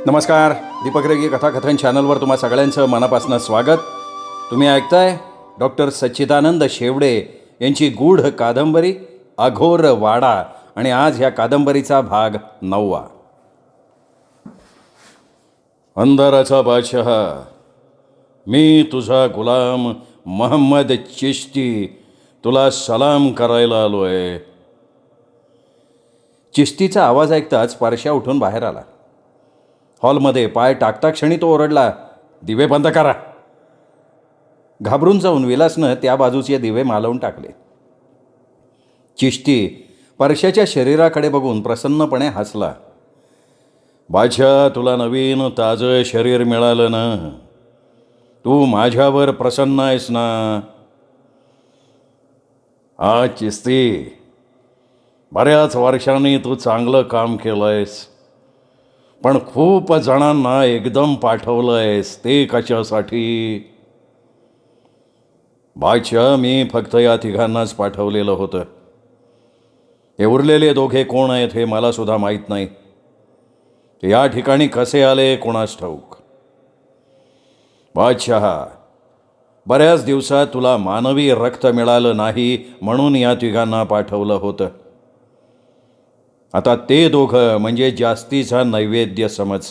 नमस्कार. दीपक रेगी कथाकथन चॅनलवर तुम्हा सगळ्यांचं मनापासून स्वागत. तुम्ही ऐकताय डॉक्टर सच्चिदानंद शेवडे यांची गूढ कादंबरी अघोर वाडा. आणि आज ह्या कादंबरीचा भाग 9. अंधाराचा बादशाह, मी तुझा गुलाम मोहम्मद चिश्ती तुला सलाम करायला आलोय. चिश्तीचा आवाज ऐकताच परश्या उठून बाहेर आला. हॉलमध्ये पाय टाकता क्षणी तो ओरडला, दिवे बंद करा. घाबरून जाऊन विलासनं त्या बाजूचे दिवे मालवून टाकले. चिश्ती परश्याच्या शरीराकडे बघून प्रसन्नपणे हसला. बादशाह, तुला नवीन ताजं शरीर मिळालं ना? तू माझ्यावर प्रसन्न आहेस ना? हा चिश्ती, बऱ्याच वर्षांनी तू चांगलं काम केलंयस, पण खूप जणांना एकदम पाठवलंयस. ते कशासाठी? बादशाह, मी फक्त या तिघांनाच पाठवलेलं होतं. हे उरलेले दोघे कोण आहेत हे मला सुद्धा माहीत नाही. ते या ठिकाणी कसे आले कोणास ठाऊक. बादशाह, बऱ्याच दिवसात तुला मानवी रक्त मिळालं नाही म्हणून या तिघांना पाठवलं होतं. आता ते दोघं म्हणजे जास्तीचा नैवेद्य समज.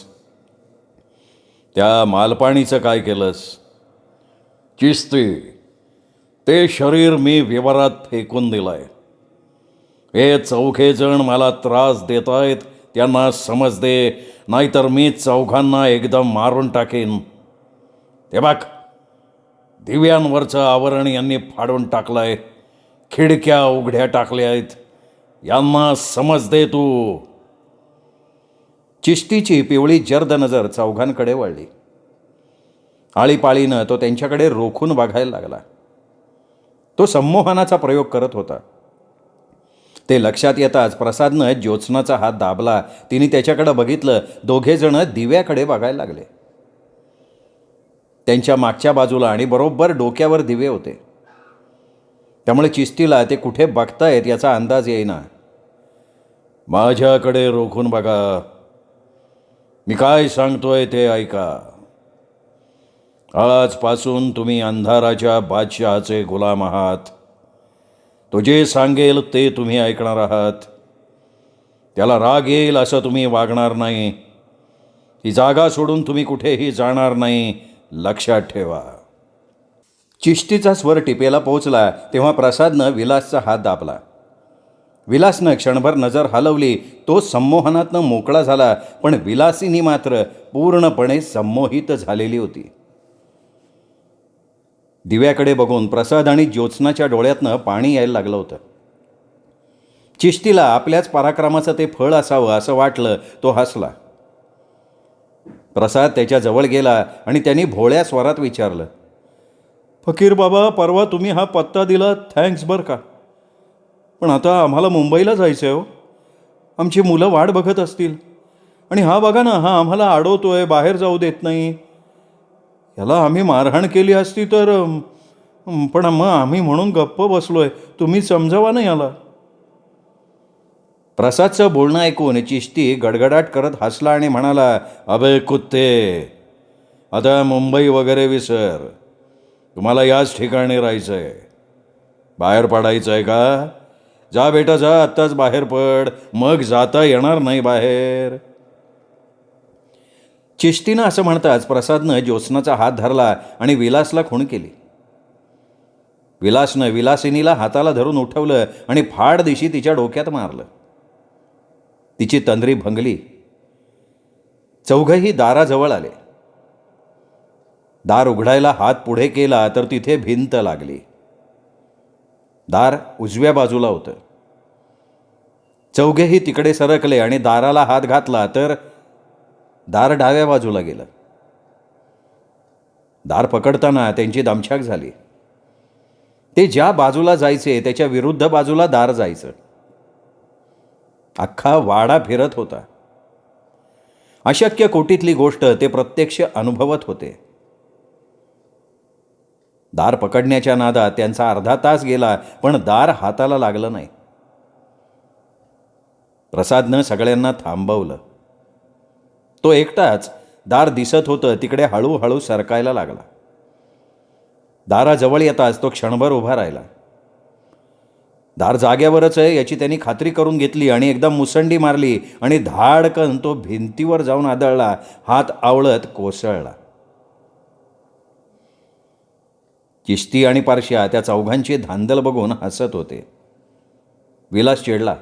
त्या मालपाणीचं काय केलंस? चिश्ती, ते शरीर मी विवरात फेकून दिलंय. हे चौघे जण मला त्रास देत आहेत, त्यांना समज दे, नाहीतर मी चौघांना एकदम मारून टाकेन. ते बघ, दिव्यांवरचं आवरण यांनी फाडून टाकलंय, खिडक्या उघड्या टाकल्या आहेत. यांना समज दे तू. चिश्तीची पिवळी जर्द नजर चौघांकडे वळली. आळीपाळीनं तो त्यांच्याकडे रोखून बघायला लागला. तो संमोहनाचा प्रयोग करत होता. ते लक्षात येताच प्रसादनं ज्योत्स्नाचा हात दाबला. तिने त्याच्याकडे बघितलं. दोघेजण दिव्याकडे बघायला लागले. त्यांच्या मागच्या बाजूला आणि बरोबर डोक्यावर दिवे होते. त्यामुळे चिश्तीला ते कुठे बघतायत याचा अंदाज येईना. माझ्याकडे रोखून बघा, मी काय सांगतोय ते ऐका. आजपासून तुम्ही अंधाराच्या बादशहाचे गुलाम आहात. तो जे सांगेल ते तुम्ही ऐकणार आहात. त्याला राग येईल असं तुम्ही वागणार नाही. ही जागा सोडून तुम्ही कुठेही जाणार नाही, लक्षात ठेवा. चिश्तीचा स्वर टिपेला पोहोचला तेव्हा प्रसादनं विलासचा हात दाबला. विलासनं क्षणभर नजर हलवली. तो संमोहनातनं मोकळा झाला, पण विलासिनी मात्र पूर्णपणे संमोहित झालेली होती. दिव्याकडे बघून प्रसाद आणि ज्योत्स्नाच्या डोळ्यातनं पाणी यायला लागलं होतं. चिश्तीला आपल्याच पराक्रमाचं ते फळ असावं असं वाटलं. तो हसला. प्रसाद त्याच्याजवळ गेला आणि त्यांनी भोळ्या स्वरात विचारलं, फकीर बाबा, परवा तुम्ही हा पत्ता दिला, थँक्स बरं का. पण आता आम्हाला मुंबईला जायचं आहे हो. आमची मुलं वाट बघत असतील. आणि हा बघा ना, हा आम्हाला अडवतोय, बाहेर जाऊ देत नाही. याला आम्ही मारहाण केली असती तर, पण मग आम्ही म्हणून गप्प बसलोय. तुम्ही समजावा ना याला. प्रसादचं बोलणं ऐकून चिश्ती गडगडाट करत हसला आणि म्हणाला, अबे कुत्ते, आता मुंबई वगैरे विसर. तुम्हाला याच ठिकाणी राहायचं आहे. बाहेर पडायचं आहे का? जा बेटा जा, आत्ताच बाहेर पड, मग जाता येणार नाही बाहेर. चिश्तीनं असं म्हणताच प्रसादनं ज्योत्स्नाचा हात धरला आणि विलासला खूण केली. विलासनं विलासिनीला हाताला धरून उठवलं आणि फाड दिशी तिच्या डोक्यात मारलं. तिची तंद्री भंगली. चौघही दाराजवळ आले. दार उघडायला हात पुढे केला तर तिथे भिंत लागली. दार उजव्या बाजूला होतं. चौघेही तिकडे सरकले आणि दाराला हात घातला तर दार डाव्या बाजूला गेलं. दार पकडताना त्यांची दमछाक झाली. ते ज्या बाजूला जायचे त्याच्या विरुद्ध बाजूला दार जायचं. अख्खा वाडा फिरत होता. अशक्य कोटीतली गोष्ट ते प्रत्यक्ष अनुभवत होते. दार पकडण्याच्या नादात त्यांचा अर्धा तास गेला, पण दार हाताला लागलं नाही. प्रसादनं सगळ्यांना थांबवलं. तो एकटाच दार दिसत होतं तिकडे हळूहळू सरकायला लागला. दाराजवळ येताच तो क्षणभर उभा राहिला. दार जाग्यावरच आहे याची त्यांनी खात्री करून घेतली आणि एकदम मुसंडी मारली आणि धाडकन तो भिंतीवर जाऊन आदळला. हात आवळत कोसळला. चिश्ती आणि पारश्या त्या चौघांची धांदल बघून हसत होते. विलास चिडला.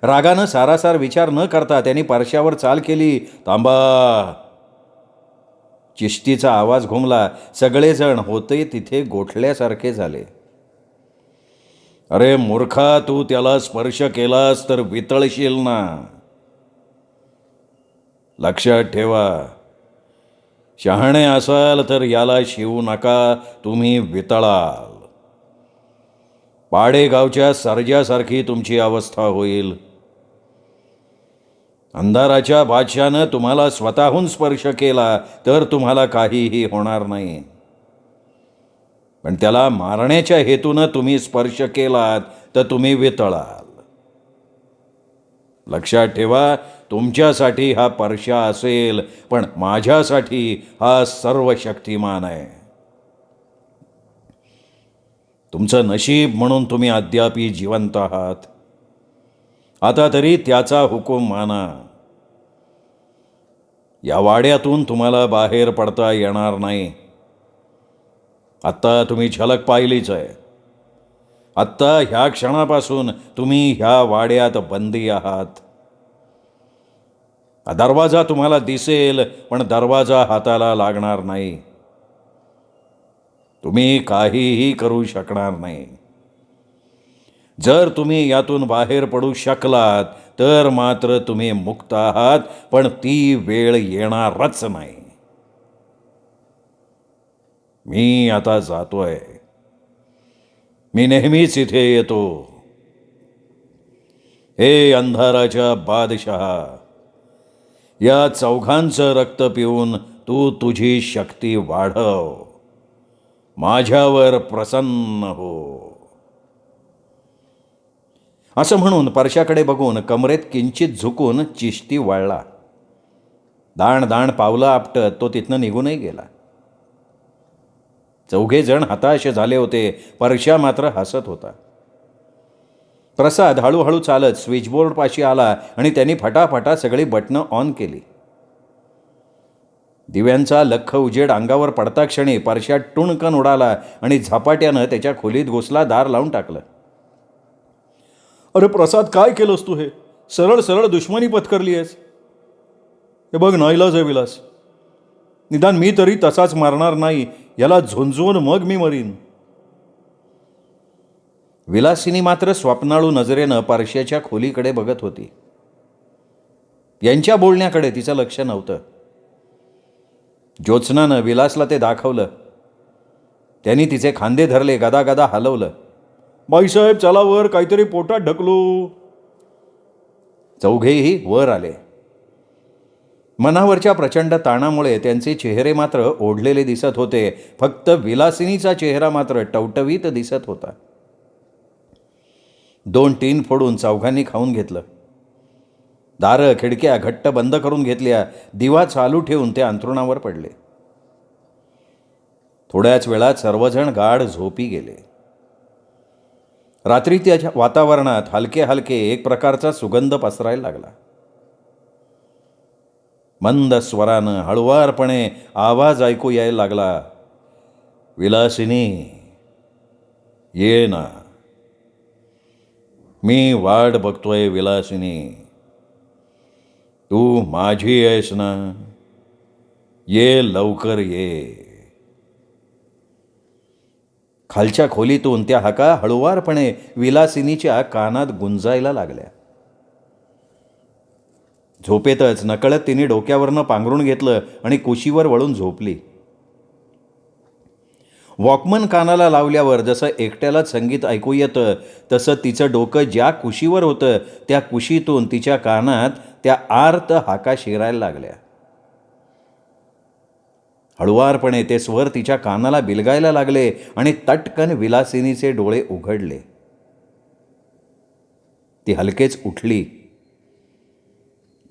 रागानं सारासार विचार न करता त्यांनी पारश्यावर चाल केली. थांबा. चिश्तीचा आवाज घुमला. सगळेजण होते तिथे गोठल्यासारखे झाले. अरे मूर्खा, तू त्याला स्पर्श केलास तर वितळशील ना. लक्षात ठेवा, शहाणे असाल तर याला शिवू नका, तुम्ही वितळाल. पाडेगावच्या सर्जासारखी तुमची अवस्था होईल. अंधाराच्या बादशानं तुम्हाला स्वतःहून स्पर्श केला तर तुम्हाला काहीही होणार नाही, पण त्याला मारण्याच्या हेतूनं तुम्ही स्पर्श केलात तर तुम्ही वितळाल. लक्षात ठेवा, तुमच्यासाठी हा परशा असेल, पण माझ्यासाठी हा सर्व शक्तिमान आहे. तुमचं नशीब म्हणून तुम्ही अद्यापही जिवंत आहात. आता तरी त्याचा हुकूम माना. या वाड्यातून तुम्हाला बाहेर पडता येणार नाही. आत्ता तुम्ही झलक पाहिलीच आहे. आत्ता ह्या क्षणापासून तुम्ही ह्या वाड्यात बंदी आहात. दरवाजा तुम्हाला दिसेल, पण दरवाजा हाताला लागणार नाही. तुम्ही काहीही करू शकणार नाही. जर तुम्ही यातून बाहेर पडू शकलात तर मात्र तुम्ही मुक्त आहात, पण ती वेळ येणारच नाही. मी आता जातोय. मी नेहमीच इथे येतो. हे अंधाराच्या बादशहा, या चौघांचं रक्त पिऊन तू तुझी शक्ती वाढव. माझ्यावर प्रसन्न हो. असं म्हणून परशाकडे बघून कमरेत किंचित झुकून चिश्ती वळला. दाण दाण पावलं आपटत तो तिथनं निघूनही गेला. चौघे जण हताश झाले होते. परशा मात्र हसत होता. प्रसाद हळूहळू चालत स्विचबोर्डपाशी आला आणि त्यांनी फटाफटा सगळी बटणं ऑन केली. दिव्यांचा लख्ख उजेड अंगावर पडता क्षणी परशा टुणकन उडाला आणि झपाट्यानं त्याच्या खोलीत घुसला. दार लावून टाकलं. अरे प्रसाद, काय केलंस तू? हे सरळ सरळ दुश्मनी पत्करली आहेस. हे बघ, नाईलाज आहे विलास. निदान मी तरी तसाच मारणार नाही. याला झुंजवून मग मी मरीन. विलासिनी मात्र स्वप्नाळू नजरेनं परश्याच्या खोलीकडे बघत होती. यांच्या बोलण्याकडे तिचं लक्ष नव्हतं. ज्योत्स्नानं विलासला ते दाखवलं. त्यांनी तिचे खांदे धरले, गदागदा हलवलं. बाईसाहेब, चला वर, काहीतरी पोटात ढकलू. चौघेही वर आले. मनावरच्या प्रचंड ताणामुळे त्यांचे चेहरे मात्र ओढलेले दिसत होते. फक्त विलासिनीचा चेहरा मात्र टवटवीत दिसत होता. 2 टीन फोडून चौघांनी खाऊन घेतलं. दारं खिडक्या घट्ट बंद करून घेतल्या. दिवा चालू ठेवून ते अंथरुणावर पडले. थोड्याच वेळात सर्वजण गाढ झोपी गेले. रात्री त्याच्या वातावरणात हलके हलके एक प्रकारचा सुगंध पसरायला लागला. मंद स्वरानं हळुवारपणे आवाज ऐकू यायला लागला. विलासिनी, ये ना. मी वाट बघतोय विलासिनी. तू माझी आहेस ना. ये लवकर ये. खालच्या खोलीतून त्या हाका हळुवारपणे विलासिनीच्या कानात गुंजायला लागल्या. झोपेतच नकळत तिने डोक्यावरनं पांघरून घेतलं आणि कुशीवर वळून झोपली. वॉकमन कानाला लावल्यावर जसं एकट्यालाच संगीत ऐकू येतं तसं तिचं डोकं ज्या कुशीवर होतं त्या कुशीतून तिच्या कानात त्या आर्त हाका शिरायला लागल्या. हळुवारपणे ते स्वर तिच्या कानाला बिलगायला लागले आणि तटकन विलासिनीचे डोळे उघडले. ती हलकेच उठली.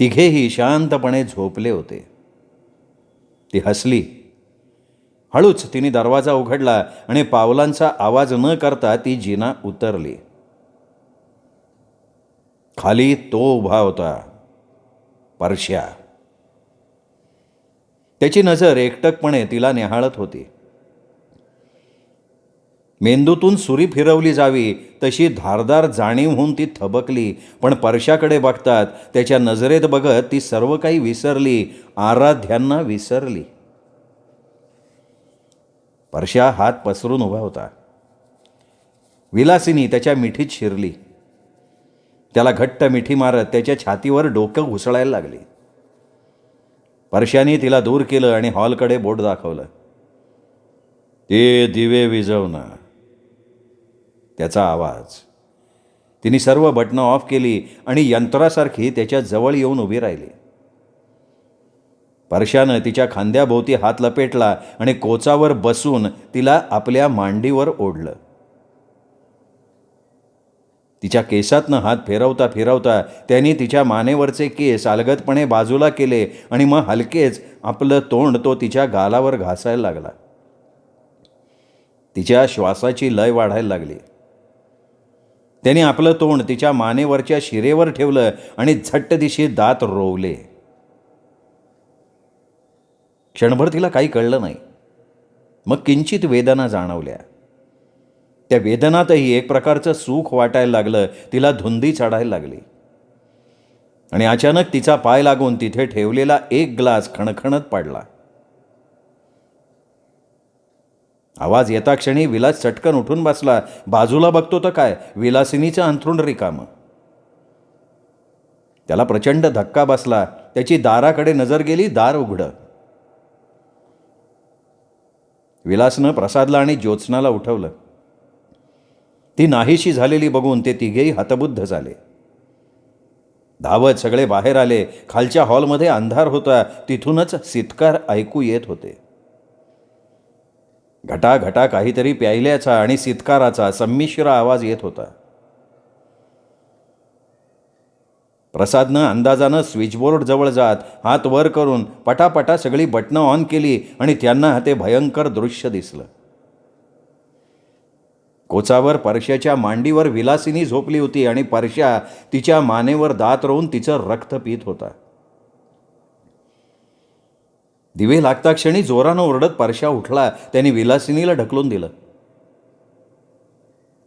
तिघेही शांतपणे झोपले होते. ती हसली. हळूच तिने दरवाजा उघडला आणि पावलांचा आवाज न करता ती जिना उतरली. खाली तो उभा होता, परश्या. त्याची नजर एकटकपणे तिला निहाळत होती. मेंदूतून सुरी फिरवली जावी तशी धारदार जाणीव होऊन ती थबकली. पण परशाकडे बघतात त्याच्या नजरेत बघत ती सर्व काही विसरली, आराध्यांना विसरली. परशा हात पसरून उभा होता. विलासिनी त्याच्या मिठीत शिरली. त्याला घट्ट मिठी मारत त्याच्या छातीवर डोकं घुसळायला लागली. परशाने तिला दूर केलं आणि हॉलकडे बोट दाखवलं. ते दिवे विझव ना. त्याचा आवाज. तिने सर्व बटणं ऑफ केली आणि यंत्रासारखी त्याच्या जवळ येऊन उभी राहिली. परशानं तिच्या खांद्याभोवती हात लपेटला आणि कोचावर बसून तिला आपल्या मांडीवर ओढलं. तिच्या केसातनं हात फिरवता फिरवता त्यांनी तिच्या मानेवरचे केस अलगदपणे बाजूला केले आणि मग हलकेच आपलं तोंड तो तिच्या गालावर घासायला लागला. तिच्या श्वासाची लय वाढायला लागली. त्याने आपलं तोंड तिच्या मानेवरच्या शिरेवर ठेवलं आणि झट्ट दिशी दात रोवले. क्षणभर तिला काही कळलं नाही. मग किंचित वेदना जाणवल्या. त्या वेदनातही एक प्रकारचं सुख वाटायला लागलं. तिला धुंदी चढायला लागली आणि अचानक तिचा पाय लागून तिथे ठेवलेला एक ग्लास खणखणत पडला. आवाज येता क्षणी विलास चटकन उठून बसला. बाजूला बघतो तर काय, विलासिनीचं अंथरूण रिकामं. त्याला प्रचंड धक्का बसला. त्याची दाराकडे नजर गेली. दार उघडं. विलासनं प्रसादला आणि ज्योत्स्नाला उठवलं. ती नाहीशी झालेली बघून ते तिघेही हतबुद्ध झाले. धावत सगळे बाहेर आले. खालच्या हॉलमध्ये अंधार होता. तिथूनच सितकार ऐकू येत होते. घटाघटा काहीतरी प्यायल्याचा आणि सितकाराचा संमिश्र आवाज येत होता. प्रसादनं अंदाजानं स्विचबोर्ड जवळ जात हात वर करून पटापटा सगळी बटणं ऑन केली आणि त्यांना ते भयंकर दृश्य दिसलं. कोचावर परश्याच्या मांडीवर विलासिनी झोपली होती आणि परश्या तिच्या मानेवर दात रोवून तिचं रक्त पीत होता. दिवे लागता क्षणी जोरानं ओरडत परश्या उठला. त्याने विलासिनीला ढकलून दिलं.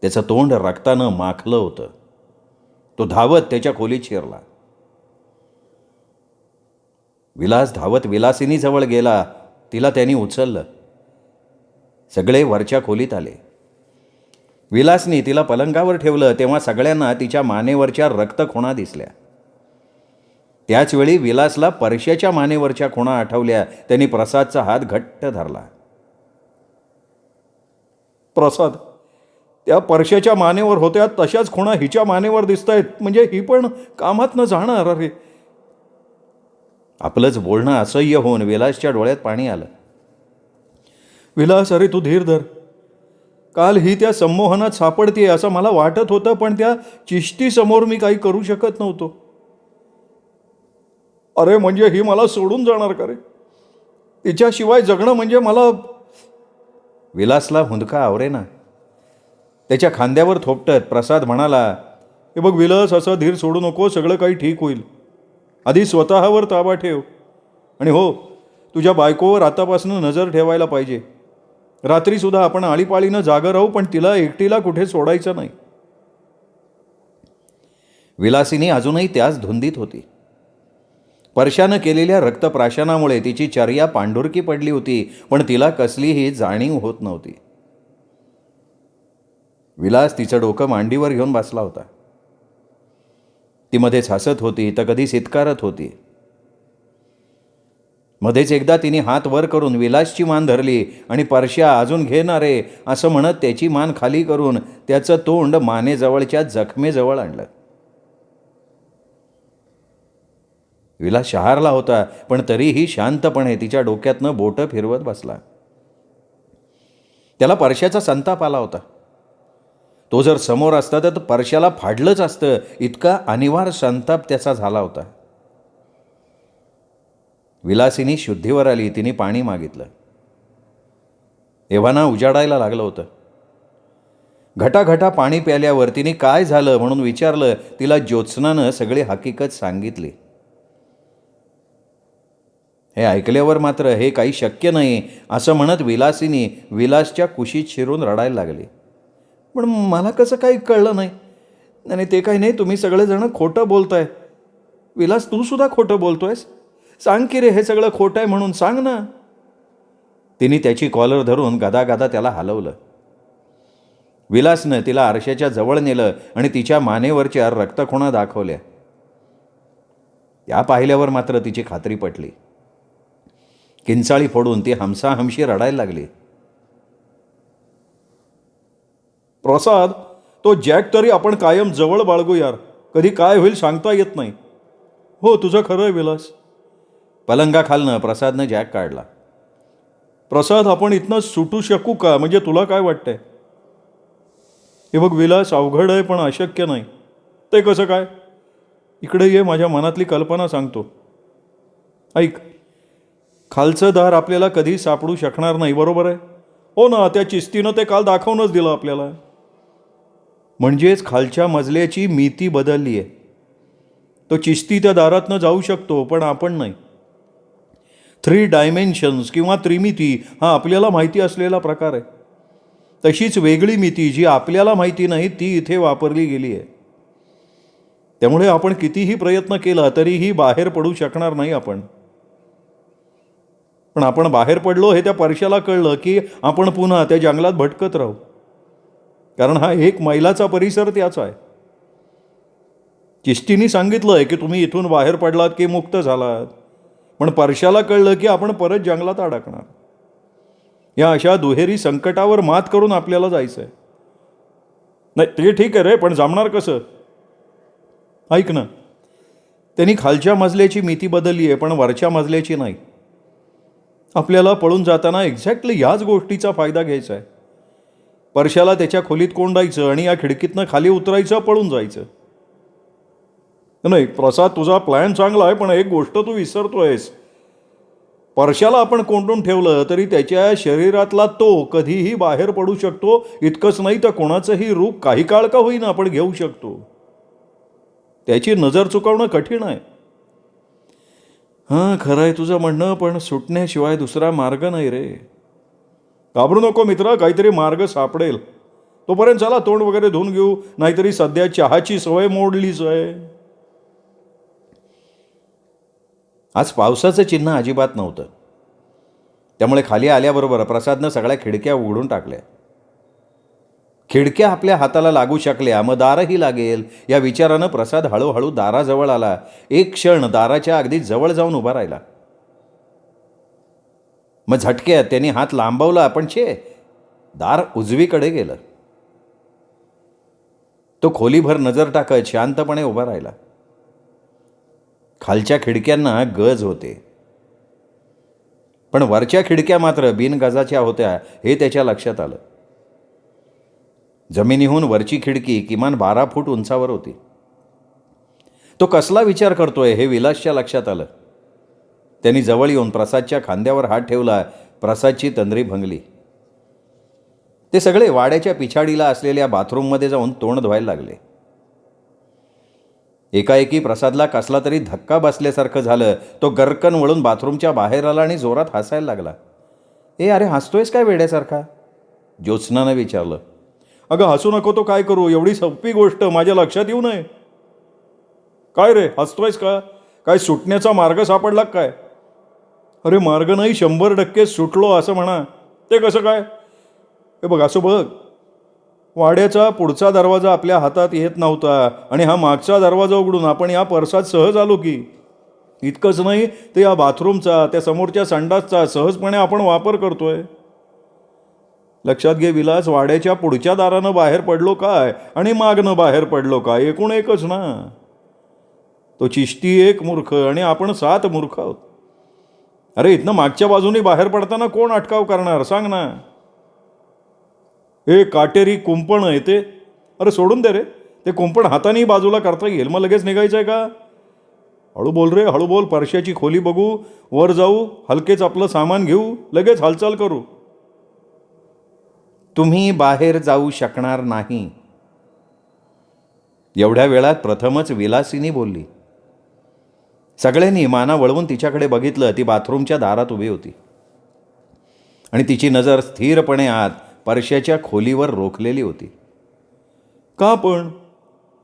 त्याचं तोंड रक्तानं माखलं होतं. तो धावत त्याच्या खोलीत शिरला. विलास धावत विलासिनीजवळ गेला. तिला त्यांनी उचललं. सगळे वरच्या खोलीत आले. विलासनी तिला पलंगावर ठेवलं तेव्हा सगळ्यांना तिच्या मानेवरच्या रक्तखुणा दिसल्या. त्याचवेळी विलासला परश्याच्या मानेवरच्या खुणा आठवल्या. त्यांनी प्रसादचा हात घट्ट धरला. प्रसाद, त्या परश्याच्या मानेवर होत्या तशाच खुणा हिच्या मानेवर दिसतायत. म्हणजे ही पण कामात न जाणार. अरे. आपलंच बोलणं असह्य होऊन विलासच्या डोळ्यात पाणी आलं. विलास, अरे तू धीर धर. काल ही त्या संमोहनात सापडतीये असं मला वाटत होतं, पण त्या चिश्तीसमोर मी काही करू शकत नव्हतो. अरे म्हणजे ही मला सोडून जाणार का रे? तिच्याशिवाय जगणं म्हणजे मला. विलासला हुंदका आवरेना. त्याच्या खांद्यावर थोपटत प्रसाद म्हणाला, हे बघ विलास, असं धीर सोडू नको. सगळं काही ठीक होईल. आधी स्वतःवर ताबा ठेव. आणि हो, तुझ्या बायकोवर आतापासून नजर ठेवायला पाहिजे. रात्रीसुद्धा आपण आळीपाळीनं जागं राहू, पण तिला एकटीला कुठे सोडायचं नाही. विलासिनी अजूनही त्याच धुंदीत होती. परशानं केलेल्या रक्तप्राशनामुळे तिची चर्या पांढुरकी पडली होती, पण तिला कसलीही जाणीव होत नव्हती. विलास तिचं डोकं मांडीवर घेऊन बसला होता. ती मध्येच हसत होती तर कधी सितकारत होती. मध्येच एकदा तिने हात वर करून विलासची मान धरली आणि परश्या, अजून घेणारे असं म्हणत त्याची मान खाली करून त्याचं तोंड मानेजवळच्या जखमेजवळ आणलं. विलास शहारला होता, पण तरीही शांतपणे तिच्या डोक्यातनं बोटं फिरवत बसला. त्याला परश्याचा संताप आला होता. तो जर समोर असता तर परश्याला फाडलंच असतं, इतका अनिवार्य संताप त्याचा झाला होता. विलासिनी शुद्धीवर आली. तिने पाणी मागितलं. एव्हाना उजाडायला लागलं होतं. घटाघटा पाणी प्याल्यावर तिने काय झालं म्हणून विचारलं. तिला ज्योत्स्नानं सगळी हकीकत सांगितली. हे ऐकल्यावर मात्र हे काही शक्य नाही असं म्हणत विलासिनी विलासच्या कुशीत शिरून रडायला लागली. पण मला कसं काही कळलं नाही. नाही ते काही नाही, तुम्ही सगळेजण खोटं बोलताय. विलास, तू सुद्धा खोटं बोलतोयस. सांग की रे, हे सगळं खोटं आहे म्हणून सांग ना. तिने त्याची कॉलर धरून गदागदा त्याला हलवलं. विलासनं तिला आरशाच्या जवळ नेलं आणि तिच्या मानेवरच्या रक्तखुणा दाखवल्या. त्या पाहिल्यावर मात्र तिची खात्री पटली. किंचाळी फोडून ती हमसाहमशी रडायला लागली. प्रसाद, तो जॅक तरी आपण कायम जवळ बाळगू यार. कधी काय होईल सांगता येत नाही. हो, तुझं खरं आहे विलास. पलंगाखालनं प्रसादनं जॅक काढला. प्रसाद, आपण इथनं सुटू शकू का? म्हणजे तुला काय वाटतंय? हे बघ विलास, अवघड आहे पण अशक्य नाही. ते कसं काय? इकडे ये, माझ्या मनातली कल्पना सांगतो. ऐक, खालचं दार आपल्याला कधी सापडू शकणार नाही, बरोबर आहे? हो ना, त्या चिस्तीनं ते काल दाखवूनच दिलं आपल्याला. म्हणजेच खालच्या मजल्याची मिती बदलली आहे. तो चिस्ती त्या दारातनं जाऊ शकतो पण आपण नाही. 3 डायमेन्शन्स किंवा त्रिमिती हा आपल्याला माहिती असलेला प्रकार आहे. तशीच वेगळी मिती जी आपल्याला माहिती नाही ती इथे वापरली गेली आहे. त्यामुळे आपण कितीही प्रयत्न केला तरीही बाहेर पडू शकणार नाही आपण. पण आपण बाहेर पडलो हे त्या परशाला कळलं की आपण पुन्हा त्या जंगलात भटकत राहू. कारण हा 1 मैलाचा परिसर त्याचा आहे. चिश्तीनी सांगितलंय की तुम्ही इथून बाहेर पडलात की मुक्त झालात. पण परशाला कळलं की आपण परत जंगलात अडकणार. या अशा दुहेरी संकटावर मात करून आपल्याला जायचं आहे. नाही ते ठीक आहे रे, पण जमणार कसं? ऐक ना, त्यांनी खालच्या मजल्याची मिती बदलली आहे पण वरच्या मजल्याची नाही. आपल्याला पळून जाताना एक्झॅक्टली याच गोष्टीचा फायदा घ्यायचा आहे. परशाला त्याच्या खोलीत कोंडायचं आणि या खिडकीतनं खाली उतरायचं, पळून जायचं. नाही प्रसाद, तुझा प्लॅन चांगला आहे पण एक गोष्ट तू विसरतोयस. परशाला आपण कोंडून ठेवलं तरी त्याच्या शरीरातला तो कधीही बाहेर पडू शकतो. इतकंच नाही तर कोणाचंही रूप काही काळ का होईना आपण घेऊ शकतो. त्याची नजर चुकवणं कठीण आहे. हां, खरं आहे तुझं म्हणणं, पण सुटण्याशिवाय दुसरा मार्ग नाही रे. घाबरू नको मित्रा, काहीतरी मार्ग सापडेल. तोपर्यंत चला तोंड वगैरे धुवून घेऊ. नाहीतरी सध्या चहाची सवय मोडलीच आहे. आज पावसाचं चिन्ह अजिबात नव्हतं. त्यामुळे खाली आल्याबरोबर प्रसादनं सगळ्या खिडक्या उघडून टाकल्या. खिडक्या आपल्या हाताला लागू शकल्या, मग दारही लागेल या विचारानं प्रसाद हळूहळू दाराजवळ आला. एक क्षण दाराच्या अगदी जवळ जाऊन उभा राहिला. मग झटक्यात त्यांनी हात लांबवला, पण दार उजवीकडे गेलं. तो खोलीभर नजर टाकत शांतपणे उभा राहिला. खालच्या खिडक्यांना गज होते पण वरच्या खिडक्या मात्र बिनगजाच्या होत्या हे त्याच्या लक्षात आलं. जमिनीहून वरची खिडकी किमान 12 फूट उंचावर होती. तो कसला विचार करतोय हे विलासच्या लक्षात आलं. त्यांनी जवळ येऊन प्रसादच्या खांद्यावर हात ठेवला. प्रसादची तंद्री भंगली. ते सगळे वाड्याच्या पिछाडीला असलेल्या बाथरूममध्ये जाऊन तोंड धुवायला लागले. एकाएकी प्रसादला कसला तरी धक्का बसल्यासारखं झालं. तो गरकन वळून बाथरूमच्या बाहेर आला आणि जोरात हसायला लागला. अरे हसतोयस काय वेड्यासारखा? ज्योत्स्नानं विचारलं. अगं हसू नको तो काय करू? एवढी सोपी गोष्ट माझ्या लक्षात येऊ नये. काय रे हसतोयस का? काय सुटण्याचा मार्ग सापडला काय? अरे मार्ग नाही, 100% सुटलो असं म्हणा. ते कसं काय? हे बघ, असं बघ. वाड्याचा पुढचा दरवाजा आपल्या हातात येत नव्हता आणि हा मागचा दरवाजा उघडून आपण या परसात सहज आलो की. इतकंच नाही, ते या बाथरूमचा, त्या समोरच्या संडासचा सहजपणे आपण वापर करतोय. लक्षात घे विलास, वाड्याच्या पुढच्या दारानं बाहेर पडलो काय आणि मागनं बाहेर पडलो काय, एकूण एकच ना. तो चिश्ती 1 मूर्ख आणि आपण 7 मूर्ख आहोत. अरे इथनं मागच्या बाजूने बाहेर पडताना कोण अटकाव करणार सांग ना. हे काटेरी कुंपण आहे ते. अरे सोडून दे रे, ते कुंपण हातानेही बाजूला करता येईल, मग लगेच निघायचं आहे का? हळू बोल रे, हळू बोल. परश्याची खोली बघू, वर जाऊ, हलकेच आपलं सामान घेऊ, लगेच हालचाल करू. तुम्ही बाहेर जाऊ शकणार नाही. एवढ्या वेळात प्रथमच विलासिनी बोलली. सगळ्यांनी माना वळवून तिच्याकडे बघितलं. ती बाथरूमच्या दारात उभी होती आणि तिची नजर स्थिरपणे आत परश्याच्या खोलीवर रोखलेली होती. का पण?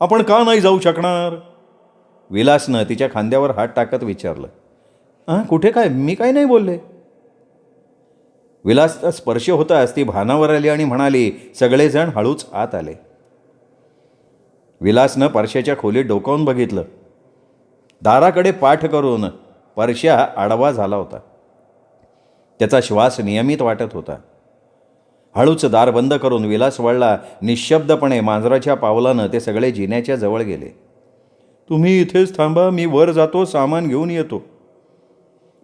आपण का नाही जाऊ शकणार? विलासनं तिच्या खांद्यावर हात टाकत विचारलं. कुठे काय? मी काय नाही बोलले. विलासचा स्पर्श होताच ती भानावर आली आणि म्हणाली. सगळेजण हळूच आत आले. विलासनं परश्याच्या खोलीत डोकावून बघितलं. दाराकडे पाठ करून परश्या आडवा झाला होता. त्याचा श्वास नियमित वाटत होता. हळूच दार बंद करून विलास वळला. निशब्दपणे मांजराच्या पावलानं ते सगळे जिन्याच्या जवळ गेले. तुम्ही इथेच थांबा, मी वर जातो, सामान घेऊन येतो.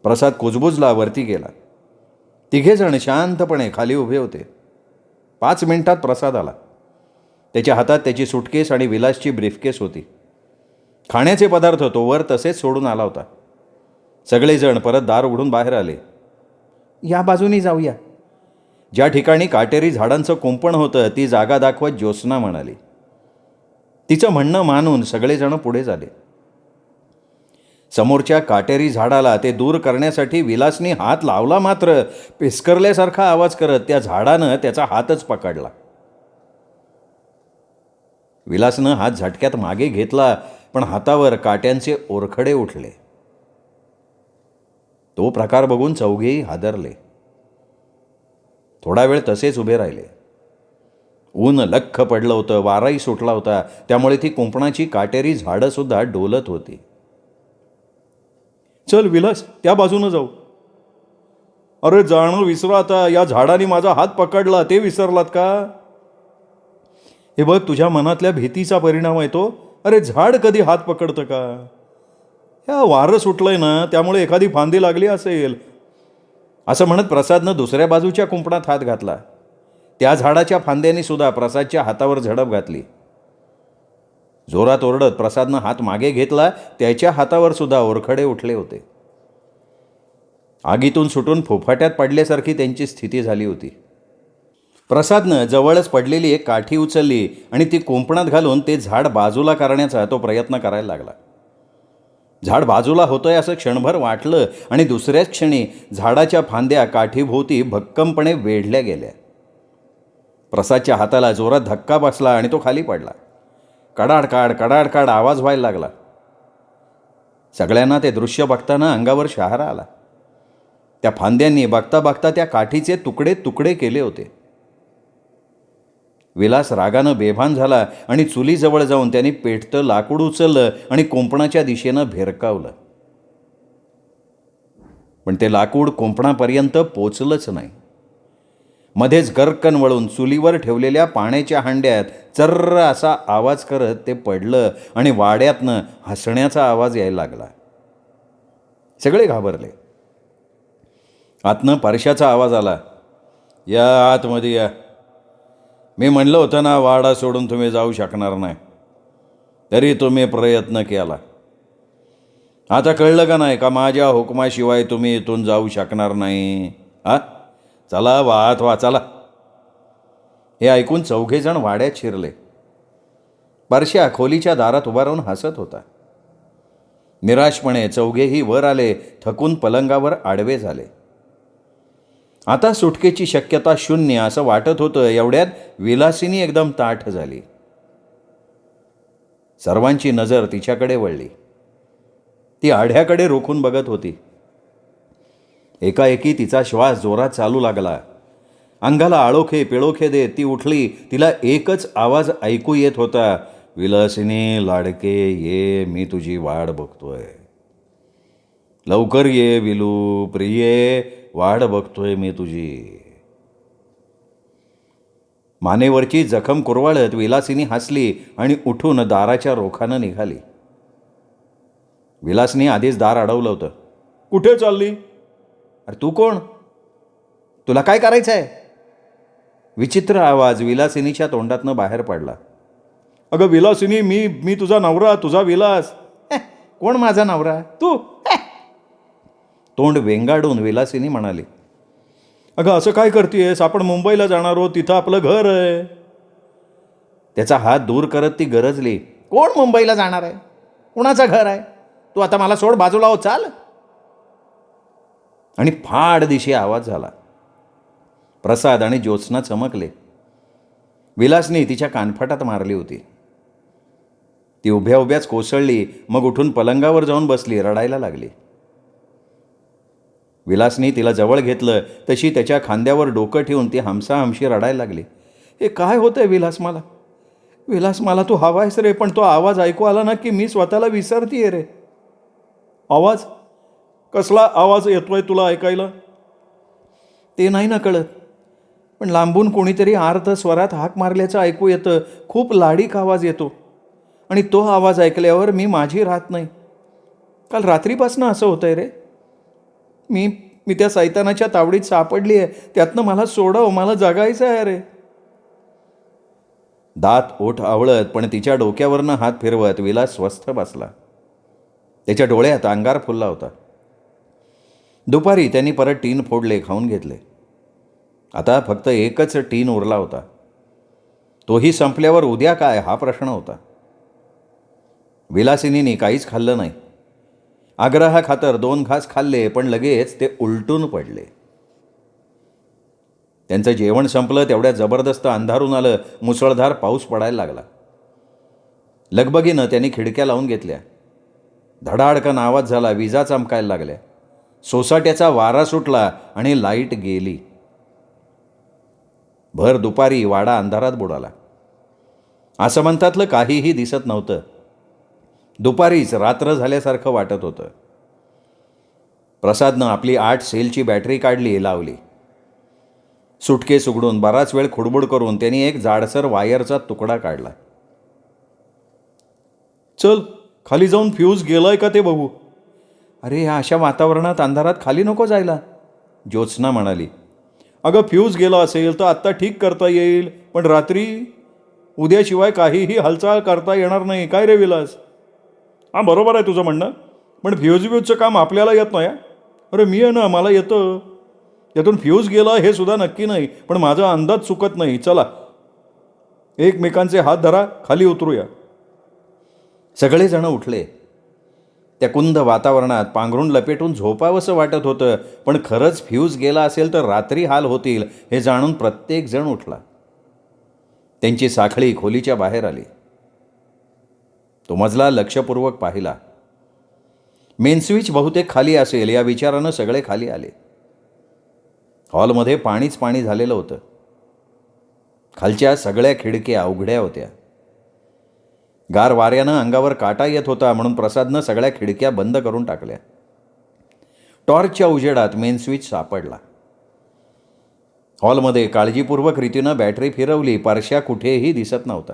प्रसाद कुजबुजला वरती गेला. तिघेजण शांतपणे खाली उभे होते. 5 मिनिटात प्रसाद आला. त्याच्या हातात त्याची सुटकेस आणि विलासची ब्रीफकेस होती. खाण्याचे पदार्थ तो वर तसेच सोडून आला होता. सगळेजण परत दार उघडून बाहेर आले. या बाजूनी जाऊया. ज्या ठिकाणी काटेरी झाडांचं कुंपण होतं ती जागा दाखवत ज्योत्स्ना म्हणाली. तिचं म्हणणं मानून सगळेजण पुढे झाले. समोरच्या काटेरी झाडाला ते दूर करण्यासाठी विलासनी हात लावला, मात्र पिस्करल्यासारखा आवाज करत त्या झाडानं त्याचा हातच पकडला. विलासनं हात झटक्यात मागे घेतला, पण हातावर काट्यांचे ओरखडे उठले. तो प्रकार बघून चौघेही हादरले. थोडा वेळ तसेच उभे राहिले. ऊन लख्ख पडलं होतं, वाराही सुटला होता, त्यामुळे ती कुंपणाची काटेरी झाडं सुद्धा डोलत होती. चल विलास, त्या बाजूनं जाऊ. अरे जाणं विसरा आता. या झाडाने माझा हात पकडला, ते विसरलात का? हे बघ, तुझ्या मनातल्या भीतीचा परिणाम आहे तो. अरे झाड कधी हात पकडतं का? ह्या वारं सुटलंय ना, त्यामुळे एखादी फांदी लागली असेल, असं म्हणत प्रसादनं दुसऱ्या बाजूच्या कुंपणात हात घातला. त्या झाडाच्या फांद्याने सुद्धा प्रसादच्या हातावर झडप घातली. जोरात ओरडत प्रसादनं हात मागे घेतला. त्याच्या हातावर सुद्धा ओरखडे उठले होते. आगीतून सुटून फुफाट्यात पडल्यासारखी त्यांची स्थिती झाली होती. प्रसादनं जवळच पडलेली एक काठी उचलली आणि ती कुंपणात घालून ते झाड बाजूला करण्याचा तो प्रयत्न करायला लागला. झाड बाजूला होतंय असं क्षणभर वाटलं आणि दुसऱ्याच क्षणी झाडाच्या फांद्या काठीभोवती भक्कमपणे वेढल्या गेल्या. प्रसादच्या हाताला जोरात धक्का बसला आणि तो खाली पडला. कडाडकाड कडाडकाड आवाज व्हायला लागला. सगळ्यांना ते दृश्य बघताना अंगावर शहारा आला. त्या फांद्यांनी बघता बघता त्या काठीचे तुकडे तुकडे केले होते. विलास रागानं बेभान झाला आणि चुलीजवळ जाऊन त्यांनी पेटतं लाकूड उचललं आणि कुंपणाच्या दिशेनं भिरकावलं. पण ते लाकूड कुंपणापर्यंत पोचलंच नाही. मध्येच गरकन वळून चुलीवर ठेवलेल्या पाण्याच्या हांड्यात चर्र असा आवाज करत ते पडलं आणि वाड्यातनं हसण्याचा आवाज यायला लागला. सगळे घाबरले. आतनं परश्याचा आवाज आला. या आतमध्ये या. मी म्हणलं होतं ना, वाडा सोडून तुम्ही जाऊ शकणार नाही, तरी तुम्ही प्रयत्न केला. आता कळलं का नाही का माझ्या हुकमाशिवाय तुम्ही इथून जाऊ शकणार नाही? चला वाहत वा, चला. हे ऐकून चौघेजण वाड्यात शिरले. परश्या खोलीच्या दारात उभा राहून हसत होता. निराशपणे चौघेही वर आले. थकून पलंगावर आडवे झाले. आता सुटकेची शक्यता शून्य असं वाटत होतं. एवढ्यात विलासिनी एकदम ताठ झाली. सर्वांची नजर तिच्याकडे वळली. ती आढ्याकडे रोखून बघत होती. एकाएकी तिचा श्वास जोरात चालू लागला. अंगाला आळोखे पिळोखे देत ती उठली. तिला एकच आवाज ऐकू येत होता. विलासिनी लाडके ये, मी तुझी वाट बघतोय. लवकर ये विलू प्रिये, वाट बघतोय मी तुझी. मानेवरची जखम कुरवाळत विलासिनी हसली आणि उठून दाराच्या रोखानं निघाली. विलासनी आधीच दार अडवलं होतं. कुठे चालली? अरे तू कोण? तुला काय करायचं आहे? विचित्र आवाज विलासिनीच्या तोंडातनं बाहेर पडला. अगं विलासिनी, मी तुझा नवरा, तुझा विलास. कोण माझा नवरा? तू? तोंड वेंगाडून विलासिनी म्हणाली, अगं असं काय करतेस? आपण मुंबईला जाणार आहोत, तिथं आपलं घर आहे. त्याचा हात दूर करत ती गरजली, कोण मुंबईला जाणार आहे? कुणाचं घर आहे? तू आता मला सोड, बाजूला हो, चाल. आणि फाड दिशी आवाज झाला. प्रसाद आणि ज्योत्स्ना चमकले. विलासनी तिच्या कानफटात मारली होती. ती उभ्या उभ्याच कोसळली, मग उठून पलंगावर जाऊन बसली, रडायला लागली. विलासनी तिला जवळ घेतलं, तशी त्याच्या खांद्यावर डोकं ठेवून ती हमसाहमशी रडायला लागली. हे काय होतंय विलास? मला तू हवायस रे, पण तो आवाज ऐकू आला ना की मी स्वतःला विसरतीये रे. आवाज? कसला आवाज येतोय तुला ऐकायला? ते नाही ना कळत, पण लांबून कोणीतरी आर्त स्वरात हाक मारल्याचं ऐकू येतं. खूप लाडीक आवाज येतो आणि तो आवाज ऐकल्यावर मी माझी राहत नाही. काल रात्रीपासून असं होतंय रे. मी त्या सैतानाच्या तावडीत सापडली आहे. त्यातनं मला सोडव, मला जगायचं आहे रे. दात ओठ आवळत पण तिच्या डोक्यावरनं हात फिरवत विलास स्वस्थ बसला. त्याच्या डोळ्यात अंगार फुलला होता. दुपारी त्यांनी परत टीन फोडले, खाऊन घेतले. आता फक्त एकच टीन उरला होता. तोही संपल्यावर उद्या काय, हा प्रश्न होता. विलासिनीने काहीच खाल्लं नाही. आग्रहाखातर 2 घास खाल्ले, पण लगेच ते उलटून पडले. त्यांचं जेवण संपलं तेवढ्या जबरदस्त अंधारून आलं. मुसळधार पाऊस पडायला लागला. लगबगीनं त्यांनी खिडक्या लावून घेतल्या. धडाडकन आवाज झाला. विजा चमकायला लागल्या. सोसाट्याचा वारा सुटला आणि लाईट गेली. भर दुपारी वाडा अंधारात बुडाला. आसमंतातलं काहीही दिसत नव्हतं. दुपारीच रात्र झाल्यासारखं वाटत होतं. प्रसादनं आपली 8 सेलची बॅटरी काढली, लावली. सुटकेस उघडून बराच वेळ खुडबुड करून त्यांनी एक जाडसर वायरचा तुकडा काढला. चल खाली जाऊन फ्यूज गेलाय का ते बघू. अरे या अशा वातावरणात अंधारात खाली नको जायला, ज्योत्स्ना म्हणाली. अगं फ्यूज गेला असेल तर आत्ता ठीक करता येईल, पण रात्री उद्याशिवाय काहीही हालचाल करता येणार नाही. काय रे विलास? हां बरोबर आहे तुझं म्हणणं, पण फ्यूजचं काम आपल्याला येत नाही. अरे मी आहे ना, मला येतं. यातून फ्यूज गेला हे सुद्धा नक्की नाही, पण माझा अंदाज चुकत नाही. चला एकमेकांचे हात धरा, खाली उतरूया. सगळेजण उठले. त्या कुंद वातावरणात पांघरून लपेटून झोपावंसं वाटत होतं, पण खरंच फ्यूज गेला असेल तर रात्री हाल होतील हे जाणून प्रत्येकजण उठला. त्यांची साखळी खोलीच्या बाहेर आली. तो मजला लक्षपूर्वक पाहिला. मेन स्विच बहुतेक खाली असेल या विचारानं सगळे खाली आले. हॉलमध्ये पाणीच पाणी झालेलं होतं. खालच्या सगळ्या खिडक्या उघड्या होत्या. गार वाऱ्यानं अंगावर काटा येत होता, म्हणून प्रसादनं सगळ्या खिडक्या बंद करून टाकल्या. टॉर्चच्या उजेडात मेन स्विच सापडला. हॉलमध्ये काळजीपूर्वक रीतीनं बॅटरी फिरवली. परश्या कुठेही दिसत नव्हता.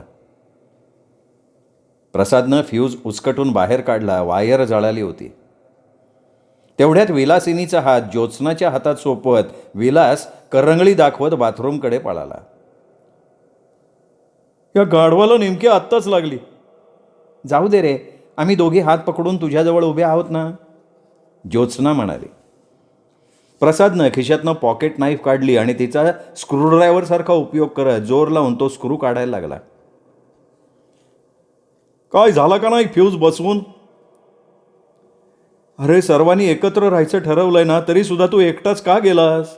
प्रसादनं फ्यूज उचकटून बाहेर काढला. वायर जळाली होती. तेवढ्यात विलासिनीचा हात ज्योत्स्नाच्या हातात सोपवत विलास करंगळी दाखवत बाथरूमकडे पळाला. या गाढवाला नेमकी आत्ताच लागली. जाऊ दे रे, आम्ही दोघे हात पकडून तुझ्याजवळ उभे आहोत ना, ज्योत्स्ना म्हणाली. प्रसादनं खिशातनं पॉकेट नाईफ काढली आणि तिचा स्क्रूड्रायव्हरसारखा उपयोग करत जोर लावून तो स्क्रू काढायला लागला. काय झाला का नाही फ्यूज बसवून? अरे सर्वांनी एकत्र राहायचं ठरवलंय ना, तरी सुद्धा तू एकटाच का गेलास?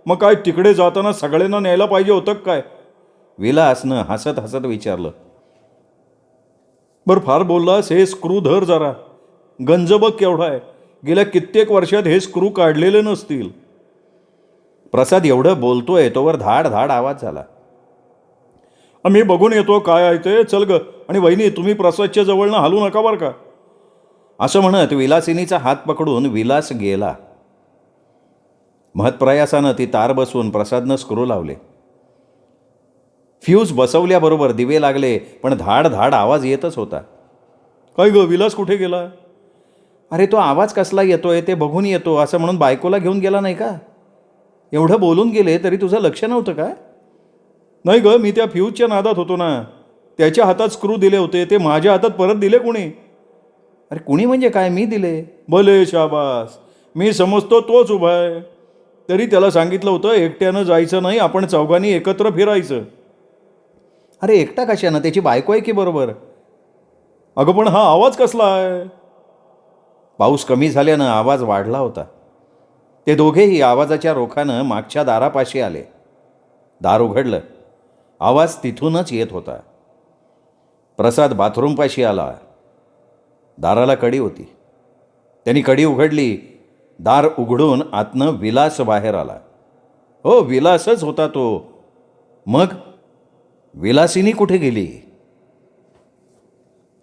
मग काय तिकडे जाताना सगळ्यांना न्यायला पाहिजे होतं काय? विलासनं हसत हसत विचारलं. बरं फार बोललास. हे स्क्रू धर जरा. गंज बघ केवढा आहे. गेल्या कित्येक वर्षात हे स्क्रू काढलेले नसतील. प्रसाद एवढं बोलतोय तोवर धाड धाड आवाज झाला. मी बघून येतो काय आहे ते. चल ग. आणि वहिनी तुम्ही प्रसादच्या जवळनं हलू नका बरं का. असं म्हणत विलासिनीचा हात पकडून विलास गेला. महत्प्रयासानं ती तार बसवून प्रसादनं स्क्रू लावले. फ्यूज बसवल्याबरोबर दिवे लागले, पण धाड धाड आवाज येतच होता. काय ग विलास कुठे गेला? अरे तो आवाज कसला येतोय ते बघून येतो असं म्हणून बायकोला घेऊन गेला नाही का? एवढं बोलून गेले तरी तुझं लक्ष नव्हतं काय? नाही ग, मी त्या फ्यूजच्या नादात होतो ना. त्याच्या हातात स्क्रू दिले होते, ते माझ्या हातात परत दिले कोणी? अरे कुणी म्हणजे काय, मी दिले. भले शाबास, मी समजतो तोच उभा आहे. तरी त्याला सांगितलं होतं एकट्यानं जायचं नाही, आपण चौघांनी एकत्र फिरायचं. अरे एकटा कशानं, त्याची बायको आहे की बरोबर. अगं पण हा आवाज कसला आहे. पाऊस कमी झाल्यानं आवाज वाढला होता. ते दोघेही आवाजाच्या रोखानं मागच्या दारापाशी आले. दार उघडलं. आवाज तिथूनच येत होता. प्रसाद बाथरूमपाशी आला. दाराला कडी होती. त्यांनी कडी उघडली. दार उघडून आतनं विलास बाहेर आला. हो, विलासच होता तो. मग विलासिनी कुठे गेली.